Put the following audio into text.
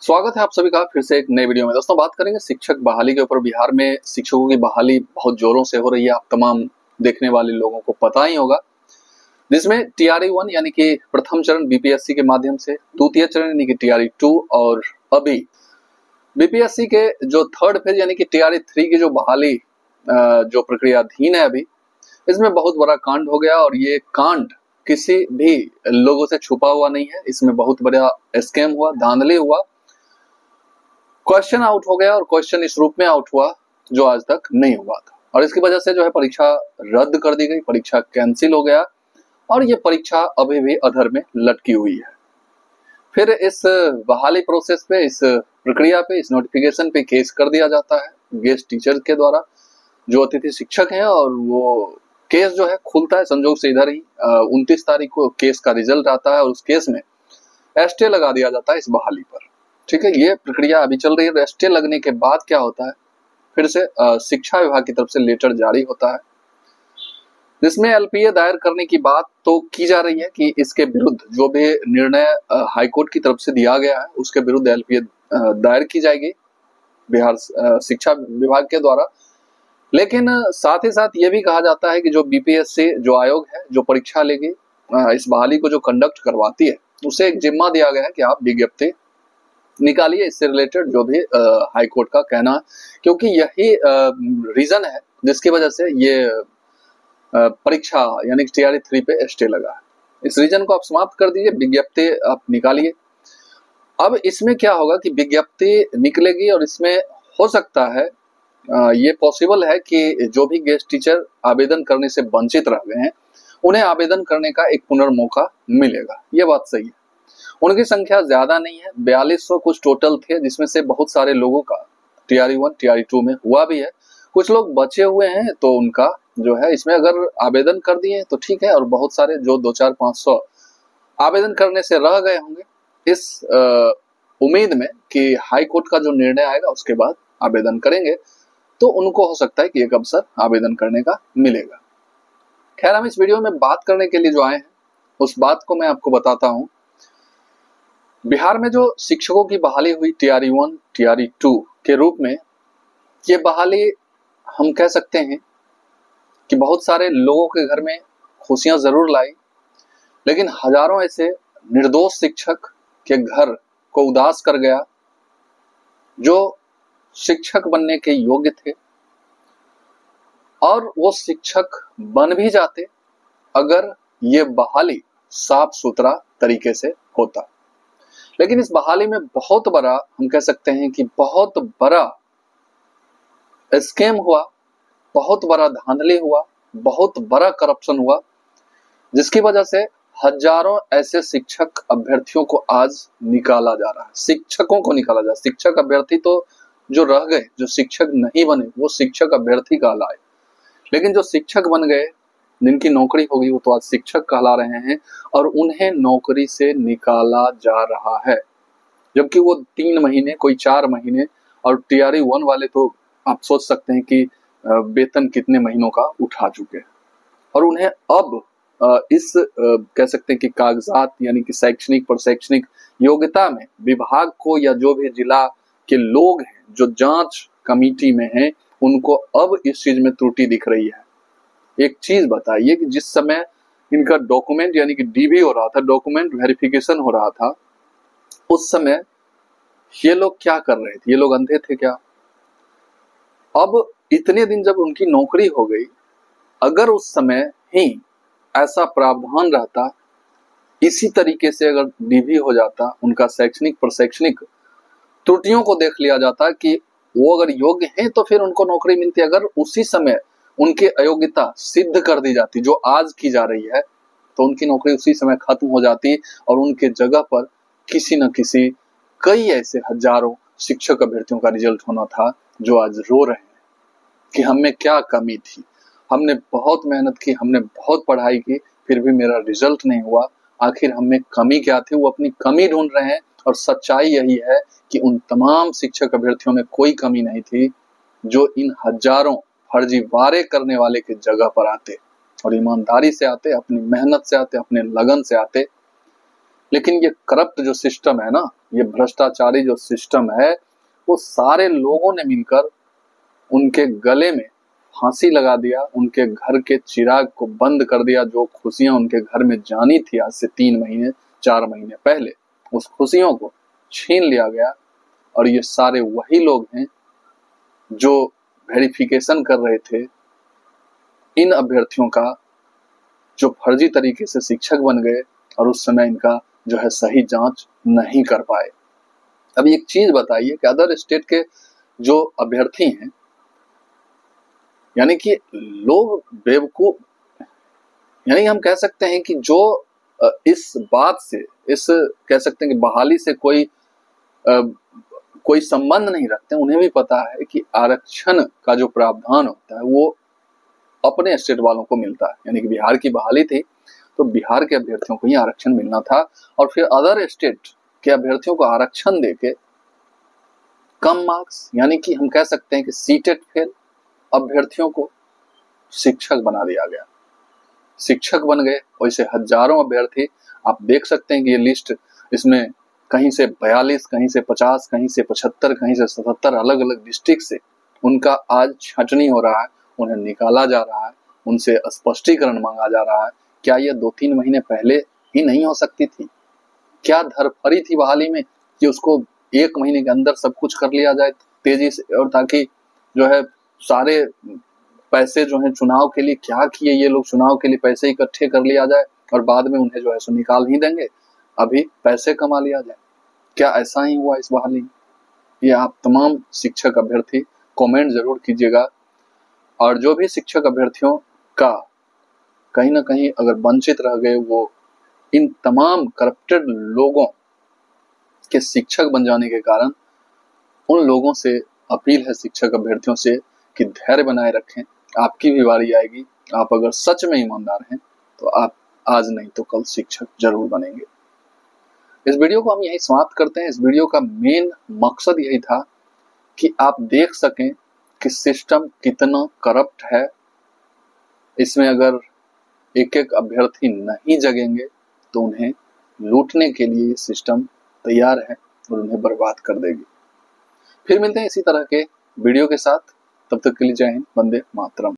स्वागत है आप सभी का फिर से एक नए वीडियो में। दोस्तों, बात करेंगे शिक्षक बहाली के ऊपर। बिहार में शिक्षकों की बहाली बहुत जोरों से हो रही है, आप तमाम देखने वाले लोगों को पता ही होगा, जिसमें TRE 1 यानी कि प्रथम चरण बीपीएससी के माध्यम से, द्वितीय चरण यानी कि TRE 2 और अभी बीपीएससी के जो थर्ड फेज यानी कि TRE 3 की जो बहाली जो प्रक्रियाधीन है अभी, इसमें बहुत बड़ा कांड हो गया। और ये कांड किसी भी लोगों से छुपा हुआ नहीं है, इसमें बहुत बड़ा स्कैम हुआ, धांधली हुआ, क्वेश्चन आउट हो गया और क्वेश्चन इस रूप में आउट हुआ जो आज तक नहीं हुआ था। और इसकी वजह से जो है परीक्षा रद्द कर दी गई, परीक्षा कैंसिल हो गया और ये परीक्षा अभी भी अधर में लटकी हुई है। फिर इस बहाली प्रोसेस पे, इस प्रक्रिया पे, इस नोटिफिकेशन पे केस कर दिया जाता है गेस्ट टीचर के द्वारा, जो अतिथि शिक्षक हैं। और वो केस जो है खुलता है संजोग से इधर ही 29 तारीख को केस का रिजल्ट आता है और उस केस में स्टे लगा दिया जाता है इस बहाली पर। ठीक है, ये प्रक्रिया अभी चल रही है। स्टे लगने के बाद क्या होता है, फिर से शिक्षा विभाग की तरफ से लेटर जारी होता है, जिसमें LPA दायर करने की बात तो की जा रही है कि इसके विरुद्ध जो भी निर्णय हाईकोर्ट की तरफ से दिया गया है उसके विरुद्ध LPA दायर की जाएगी बिहार शिक्षा विभाग के द्वारा। लेकिन साथ ही साथ ये भी कहा जाता है कि जो BPSC जो आयोग है, जो परीक्षा लेगी, इस बहाली को जो कंडक्ट करवाती है, उसे एक जिम्मा दिया गया है कि आप विज्ञप्ति निकालिए इससे रिलेटेड, जो भी हाई कोर्ट का कहना है, क्योंकि यही रीजन है जिसकी वजह से ये परीक्षा यानी TRE 3 पे स्टे लगा है। इस रीजन को आप समाप्त कर दीजिए, विज्ञप्ति आप निकालिए। अब इसमें क्या होगा कि विज्ञप्ति निकलेगी और इसमें हो सकता है ये पॉसिबल है कि जो भी गेस्ट टीचर आवेदन करने से वंचित रह गए हैं उन्हें आवेदन करने का एक पुनर्मौका मिलेगा। ये बात सही है। उनकी संख्या ज्यादा नहीं है, 4200 कुछ टोटल थे, जिसमें से बहुत सारे लोगों का TRE 1 TRE 2 में हुआ भी है, कुछ लोग बचे हुए हैं। तो उनका जो है इसमें अगर आवेदन कर दिए तो ठीक है, और बहुत सारे जो 2-4-500 आवेदन करने से रह गए होंगे, इस उम्मीद में कि हाई कोर्ट का जो निर्णय आएगा उसके बाद आवेदन करेंगे, तो उनको हो सकता है कि एक अवसर आवेदन करने का मिलेगा। खैर, हम इस वीडियो में बात करने के लिए जो आए हैं उस बात को मैं आपको बताता हूं। बिहार में जो शिक्षकों की बहाली हुई TRE 1 TRE 2 के रूप में, ये बहाली हम कह सकते हैं कि बहुत सारे लोगों के घर में खुशियां जरूर लाई, लेकिन हजारों ऐसे निर्दोष शिक्षक के घर को उदास कर गया जो शिक्षक बनने के योग्य थे, और वो शिक्षक बन भी जाते अगर ये बहाली साफ सुथरा तरीके से होता। लेकिन इस बहाली में बहुत बड़ा, हम कह सकते हैं कि बहुत बड़ा स्कैम हुआ, बहुत बड़ा धांधली हुआ, बहुत बड़ा करप्शन हुआ, जिसकी वजह से हजारों ऐसे शिक्षक अभ्यर्थियों को आज निकाला जा रहा है। शिक्षकों को निकाला जा रहा है। शिक्षक अभ्यर्थी तो जो रह गए, जो शिक्षक नहीं बने, वो शिक्षक अभ्यर्थी कहलाए, लेकिन जो शिक्षक बन गए, जिनकी नौकरी होगी, वो तो आज शिक्षक कहला रहे हैं और उन्हें नौकरी से निकाला जा रहा है। जबकि वो 3 महीने, कोई 4 महीने, और TRE 1 वाले तो आप सोच सकते हैं कि वेतन कितने महीनों का उठा चुके हैं, और उन्हें अब इस कह सकते हैं कि कागजात यानी कि शैक्षणिक प्रशैक्षणिक योग्यता में विभाग को, या जो भी जिला के लोग हैं जो जांच कमेटी में हैं, उनको अब इस चीज में त्रुटि दिख रही है। एक चीज बताइए कि जिस समय इनका डॉक्यूमेंट यानी कि DV हो रहा था, डॉक्यूमेंट वेरिफिकेशन हो रहा था, उस समय ये लोग क्या कर रहे थे? ये लोग अंधे थे क्या? अब इतने दिन जब उनकी नौकरी हो गई, अगर उस समय ही ऐसा प्रावधान रहता, इसी तरीके से अगर DV हो जाता, उनका शैक्षणिक प्रशैक्षणिक त्रुटियों को देख लिया जाता कि वो अगर योग्य हैं तो फिर उनको नौकरी मिलती। अगर उसी समय उनकी अयोग्यता सिद्ध कर दी जाती, जो आज की जा रही है, तो उनकी नौकरी उसी समय खत्म हो जाती और उनके जगह पर किसी न किसी, कई ऐसे हजारों शिक्षक अभ्यर्थियों का रिजल्ट होना था जो आज रो रहे हैं कि हमें क्या कमी थी, हमने बहुत मेहनत की, हमने बहुत पढ़ाई की, फिर भी मेरा रिजल्ट नहीं हुआ, आखिर हमें कमी क्या थी? वो अपनी कमी ढूंढ रहे हैं। और सच्चाई यही है कि उन तमाम शिक्षक अभ्यर्थियों में कोई कमी नहीं थी जो इन हजारों फर्जीवाड़े करने वाले के जगह पर आते और ईमानदारी से आते, अपनी मेहनत से आते, अपने लगन से आते। लेकिन ये करप्ट जो सिस्टम है ना, ये भ्रष्टाचारी जो सिस्टम है वो सारे लोगों ने मिलकर उनके गले में फांसी लगा दिया, उनके घर के चिराग को बंद कर दिया। जो खुशियां उनके घर में जानी थी आज से 3 महीने 4 महीने पहले, उस खुशियों को छीन लिया गया। और ये सारे वही लोग हैं जो वेरिफिकेशन कर रहे थे इन अभ्यर्थियों का, जो फर्जी तरीके से शिक्षक बन गए और उस समय इनका जो है सही जांच नहीं कर पाए। अब एक चीज बताइए कि अदर स्टेट के जो अभ्यर्थी हैं, यानी कि लोग बेवकूफ, यानी हम कह सकते हैं कि जो इस बात से, इस कह सकते हैं कि बहाली से कोई संबंध नहीं रखते, उन्हें भी पता है कि आरक्षण का जो प्रावधान होता है वो अपने स्टेट वालों को मिलता है। यानी कि बिहार की बहाली थी तो बिहार के अभ्यर्थियों को ही आरक्षण मिलना था, और फिर अदर स्टेट के अभ्यर्थियों को आरक्षण देके कम मार्क्स, यानी कि हम कह सकते हैं कि सीटेट फेल अभ्यर्थियों को शिक्षक बना दिया गया। शिक्षक बन गए वैसे हजारों अभ्यर्थी, आप देख सकते हैं कि ये लिस्ट, इसमें कहीं से 42, कहीं से 50, कहीं से 75, कहीं से 77 अलग अलग डिस्ट्रिक्ट से उनका आज छंटनी हो रहा है, उन्हें निकाला जा रहा है, उनसे स्पष्टीकरण मांगा जा रहा है। क्या ये 2-3 महीने पहले ही नहीं हो सकती थी? क्या धरफरी थी बहाली में कि उसको 1 महीने के अंदर सब कुछ कर लिया जाए तेजी से, और ताकि जो है सारे पैसे जो है चुनाव के लिए क्या किए ये लोग, चुनाव के लिए पैसे इकट्ठे कर लिया जाए और बाद में उन्हें जो है सो निकाल ही देंगे, अभी पैसे कमा लिया जाए। क्या ऐसा ही हुआ इस बहाली में? ये आप तमाम शिक्षक अभ्यर्थी कमेंट जरूर कीजिएगा। और जो भी शिक्षक अभ्यर्थियों का कहीं ना कहीं अगर वंचित रह गए, वो इन तमाम करप्टेड लोगों के शिक्षक बन जाने के कारण, उन लोगों से अपील है शिक्षक अभ्यर्थियों से कि धैर्य बनाए रखें, आपकी भी बारी आएगी। आप अगर सच में ईमानदार हैं तो आप आज नहीं तो कल शिक्षक जरूर बनेंगे। इस वीडियो को हम यही समाप्त करते हैं। इस वीडियो का मेन मकसद यही था कि आप देख सकें कि सिस्टम कितना करप्ट है। इसमें अगर एक एक अभ्यर्थी नहीं जगेंगे तो उन्हें लूटने के लिए ये सिस्टम तैयार है और उन्हें बर्बाद कर देगी। फिर मिलते हैं इसी तरह के वीडियो के साथ, तब तक के लिए जय हिंद, वंदे मातरम।